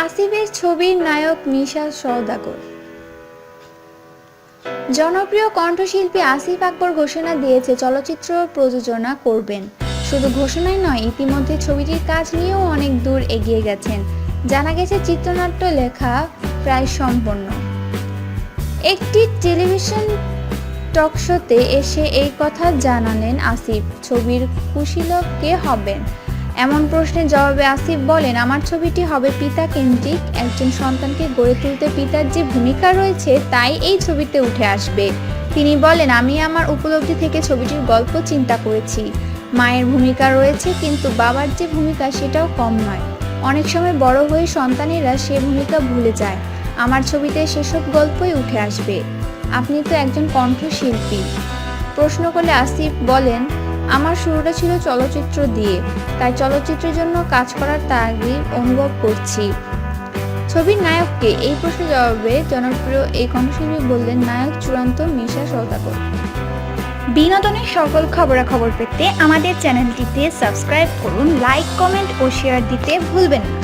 আসিফের ছবির নায়ক মিশা সওদাগর। জনপ্রিয় কণ্ঠশিল্পী আসিফ আকবর ঘোষণা দিয়েছে চলচ্চিত্র প্রযোজনা করবেন। শুধু ঘোষণাই নয়, ইতিমধ্যে ছবিটির কাজ নিয়েও অনেক দূর এগিয়ে গেছেন। জানা গেছে চিত্রনাট্য লেখা প্রায় সম্পন্ন। একটি টেলিভিশন টকশোতে এসে এই কথা জানালেন আসিফ। ছবির কুশীলব কে হবেন এমন প্রশ্নের জবাবে আসিফ বলেন, আমার ছবিটি হবে পিতা কেন্দ্রিক। একজন সন্তানকে গড়ে তুলতে পিতার যে ভূমিকা রয়েছে তাই এই ছবিতে উঠে আসবে। তিনি বলেন, আমি আমার উপলব্ধি থেকে ছবিটির গল্প চিন্তা করেছি। মায়ের ভূমিকা রয়েছে, কিন্তু বাবার যে ভূমিকা সেটাও কম নয়। অনেক সময় বড় হয়ে সন্তানেরা সে ভূমিকা ভুলে যায়। আমার ছবিতে সেসব গল্পই উঠে আসবে। আপনি তো একজন কণ্ঠশিল্পী। প্রশ্ন করলে আসিফ বলেন, আমার শুরুটা ছিল চলচ্চিত্র দিয়ে, তাই চলচ্চিত্রের জন্য কাজ করার তাগিদ অনুভব করছি। ছবির নায়ককে এই প্রশ্নের জবাবে জনপ্রিয় এই কণ্ঠশিল্পী বললেন, নায়ক চূড়ান্ত মিশা সওদাগর। বিনোদনের সকল খবরাখবর পেতে আমাদের চ্যানেলটিতে সাবস্ক্রাইব করুন, লাইক, কমেন্ট ও শেয়ার দিতে ভুলবেন না।